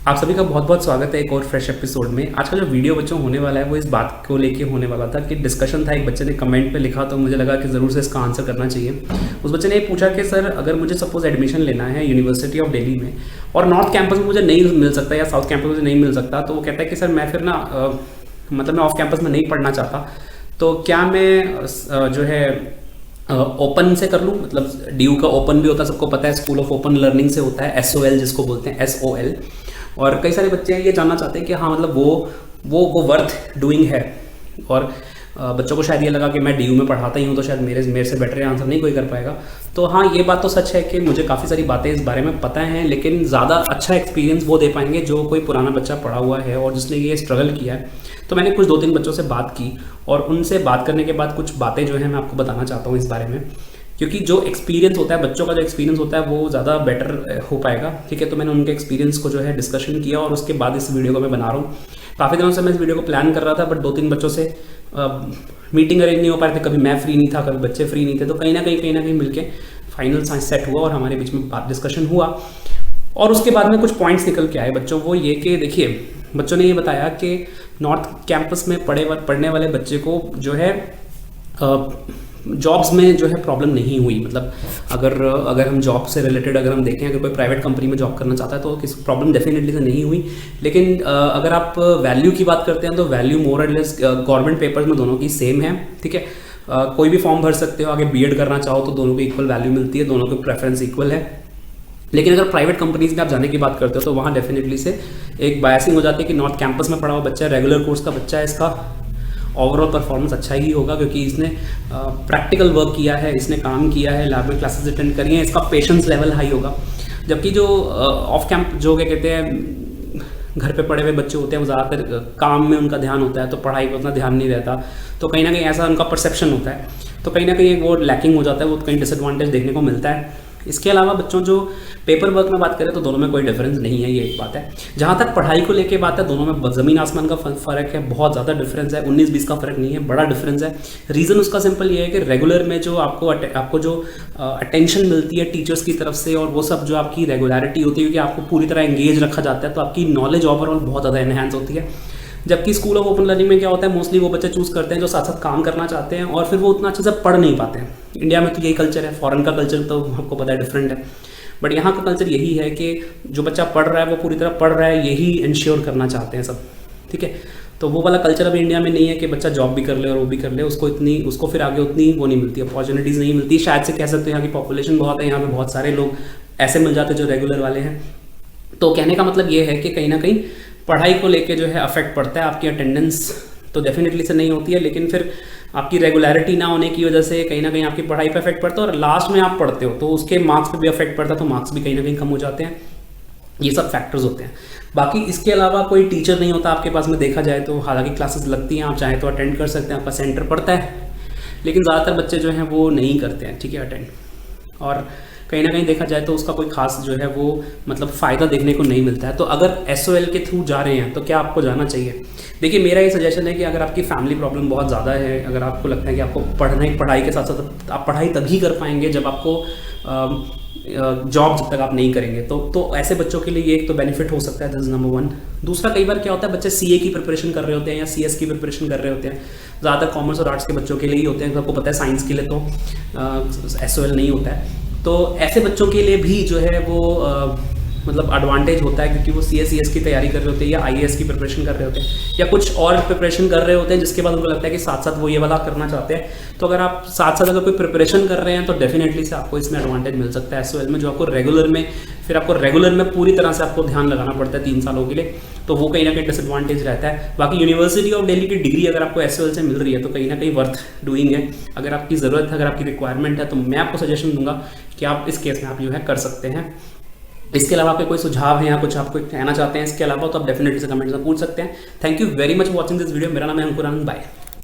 आप सभी का बहुत बहुत स्वागत है एक और फ्रेश एपिसोड में। आज का जो वीडियो बच्चों होने वाला है वो इस बात को लेके होने वाला था कि डिस्कशन था। एक बच्चे ने कमेंट पे लिखा तो मुझे लगा कि ज़रूर से इसका आंसर करना चाहिए। उस बच्चे ने ये पूछा कि सर अगर मुझे सपोज एडमिशन लेना है यूनिवर्सिटी ऑफ दिल्ली में और नॉर्थ कैंपस में मुझे नहीं मिल सकता या साउथ कैंपस में नहीं मिल सकता, तो वो कहता है कि सर मैं फिर ना मतलब मैं ऑफ कैंपस में नहीं पढ़ना चाहता, तो क्या मैं जो है ओपन से कर लूँ। मतलब डी का ओपन भी होता है, सबको पता है, स्कूल ऑफ ओपन लर्निंग से होता है, SOL जिसको बोलते हैं, SOL। और कई सारे बच्चे ये जानना चाहते हैं कि हाँ मतलब वो वर्थ डूइंग है। और बच्चों को शायद ये लगा कि मैं DU में पढ़ाता ही हूँ तो शायद मेरे से बेटर आंसर नहीं कोई कर पाएगा। तो हाँ, ये बात तो सच है कि मुझे काफ़ी सारी बातें इस बारे में पता हैं, लेकिन ज़्यादा अच्छा एक्सपीरियंस वो दे पाएंगे जो कोई पुराना बच्चा पढ़ा हुआ है और जिसने ये स्ट्रगल किया है। तो मैंने कुछ 2-3 बच्चों से बात की और उनसे बात करने के बाद कुछ बातें जो है मैं आपको बताना चाहता हूँ इस बारे में, क्योंकि जो एक्सपीरियंस होता है, बच्चों का जो एक्सपीरियंस होता है वो ज़्यादा बेटर हो पाएगा। ठीक है, तो मैंने उनके एक्सपीरियंस को जो है डिस्कशन किया और उसके बाद इस वीडियो को मैं बना रहा हूँ। काफ़ी दिनों से मैं इस वीडियो को प्लान कर रहा था, बट 2-3 बच्चों से मीटिंग अरेंज नहीं हो पा रहे थे। कभी मैं फ्री नहीं था, कभी बच्चे फ्री नहीं थे, तो कहीं ना कहीं मिलके फाइनल सेट हुआ और हमारे बीच में बात डिस्कशन हुआ। और उसके बाद में कुछ पॉइंट्स निकल के आए बच्चों, वो ये कि देखिए, बच्चों ने ये बताया कि नॉर्थ कैंपस में पढ़ने वाले बच्चे को जो है जॉब्स में जो है प्रॉब्लम नहीं हुई। मतलब अगर हम जॉब से रिलेटेड अगर हम देखें, अगर कोई प्राइवेट कंपनी में जॉब करना चाहता है तो किसी प्रॉब्लम डेफिनेटली से नहीं हुई। लेकिन अगर आप वैल्यू की बात करते हैं तो value more and less government papers में दोनों की सेम है। ठीक है, कोई भी फॉर्म भर सकते हो, आगे B.Ed करना चाहो तो दोनों की इक्वल वैल्यू मिलती है, दोनों की प्रेफरेंस इक्वल है। लेकिन अगर प्राइवेट कंपनीज में आप जाने की बात करते हो तो वहाँ डेफिनेटली से एक बायसिंग हो जाती है कि नॉर्थ कैंपस में पढ़ा हुआ बच्चा, रेगुलर कोर्स का बच्चा है, इसका ओवरऑल परफॉर्मेंस अच्छा ही होगा क्योंकि इसने प्रैक्टिकल वर्क किया है, इसने काम किया है, लैब में क्लासेस अटेंड करी हैं, इसका पेशेंस लेवल हाई होगा। जबकि जो ऑफ कैंप जो क्या कहते हैं घर पे पढ़े हुए बच्चे होते हैं वो ज़्यादातर काम में उनका ध्यान होता है, तो पढ़ाई पर उतना ध्यान नहीं रहता, तो कहीं ना कहीं ऐसा उनका परसेप्शन होता है, तो कहीं ना कहीं वो लैकिंग हो जाता है, वो कहीं डिसएडवांटेज देखने को मिलता है। इसके अलावा बच्चों जो पेपर वर्क में बात करें तो दोनों में कोई डिफरेंस नहीं है, ये एक बात है। जहाँ तक पढ़ाई को लेके बात है, दोनों में ज़मीन आसमान का फ़र्क है, बहुत ज़्यादा डिफरेंस है, 19-20 का फ़र्क नहीं है, बड़ा डिफरेंस है। रीज़न उसका सिंपल ये है कि रेगुलर में जो आपको जो अटेंशन मिलती है टीचर्स की तरफ से और वो सब जो आपकी रेगुलरिटी होती है, क्योंकि आपको पूरी तरह एंगेज रखा जाता है, तो आपकी नॉलेज ओवरऑल बहुत ज़्यादा एनहेंस होती है। जबकि स्कूल ऑफ ओपन लर्निंग में क्या होता है, मोस्टली वो बच्चे चूज़ करते हैं जो साथ साथ काम करना चाहते हैं और फिर वो उतना अच्छे से पढ़ नहीं पाते हैं। इंडिया में तो यही कल्चर है, फॉरेन का कल्चर तो आपको पता है डिफरेंट है, बट यहाँ का कल्चर यही है कि जो बच्चा पढ़ रहा है वो पूरी तरह पढ़ रहा है, यही इंश्योर करना चाहते हैं सब। ठीक है, तो वो वाला कल्चर अभी इंडिया में नहीं है कि बच्चा जॉब भी कर ले और वो भी कर ले, उसको फिर आगे उतनी वो नहीं मिलती, अपॉर्चुनिटीज़ नहीं मिलती। शायद से कह सकते हो यहाँ की पॉपुलेशन बहुत है, यहाँ पे बहुत सारे लोग ऐसे मिल जाते हैं जो रेगुलर वाले हैं। तो कहने का मतलब ये है कि कहीं ना कहीं पढ़ाई को लेके जो है अफेक्ट पड़ता है। आपकी अटेंडेंस तो डेफिनेटली से नहीं होती है, लेकिन फिर आपकी रेगुलरिटी ना होने की वजह से कहीं ना कहीं आपकी पढ़ाई पे अफेक्ट पड़ता है, और लास्ट में आप पढ़ते हो तो उसके मार्क्स पे भी अफेक्ट पड़ता है, तो मार्क्स भी कहीं ना कहीं कम हो जाते हैं। ये सब फैक्टर्स होते हैं। बाकी इसके अलावा कोई टीचर नहीं होता आपके पास में, देखा जाए तो। हालांकि क्लासेस लगती हैं, आप चाहें तो अटेंड कर सकते हैं, आपका सेंटर पड़ता है, लेकिन ज़्यादातर बच्चे जो हैं वो नहीं करते हैं, ठीक है, अटेंड। और कहीं ना कहीं देखा जाए तो उसका कोई खास जो है वो मतलब फ़ायदा देखने को नहीं मिलता है। तो अगर SOL के थ्रू जा रहे हैं तो क्या आपको जाना चाहिए? देखिए, मेरा ये सजेशन है कि अगर आपकी फैमिली प्रॉब्लम बहुत ज़्यादा है, अगर आपको लगता है कि आपको पढ़ाई के साथ साथ आप पढ़ाई तभी कर पाएंगे जब आपको जॉब जब तक आप नहीं करेंगे, तो ऐसे बच्चों के लिए ये एक तो बेनिफिट हो सकता है, दिस इज नंबर 1। दूसरा, कई बार क्या होता है, बच्चे CA की प्रिपरेशन कर रहे होते हैं या CS की प्रिपरेशन कर रहे होते हैं। ज़्यादातर कॉमर्स और आर्ट्स के बच्चों के लिए ही होते हैं, सबको पता है। साइंस के लिए तो SOL नहीं होता है। तो ऐसे बच्चों के लिए भी जो है वो मतलब एडवांटेज होता है, क्योंकि वो CS की तैयारी कर रहे होते हैं या IAS की प्रिपरेशन कर रहे होते हैं या कुछ और प्रिपरेशन कर रहे होते हैं, जिसके बाद उनको लगता है कि साथ साथ वो ये वाला करना चाहते हैं। तो अगर आप साथ साथ अगर कोई प्रिपरेशन कर रहे हैं तो डेफिनेटली से आपको इसमें एडवांटेज मिल सकता है SOL में, जो आपको रेगुलर में पूरी तरह से आपको ध्यान लगाना पड़ता है 3 सालों के लिए, तो वो कहीं ना कहीं डिसएडवांटेज रहता है। बाकी यूनिवर्सिटी ऑफ दिल्ली की डिग्री अगर आपको SOL से मिल रही है तो कहीं ना कहीं वर्थ डूइंग है। अगर आपकी ज़रूरत है, अगर आपकी रिक्वायरमेंट है, तो मैं आपको सजेशन दूंगा कि आप इस केस में आप जो है कर सकते हैं। इसके अलावा आपके कोई सुझाव है या कुछ आप कहना चाहते हैं इसके अलावा, तो आप डेफिनेटली से कमेंट्स में पूछ सकते हैं। Thank you very much for watching this video. मेरा नाम है अंकुर आनंद, बाय।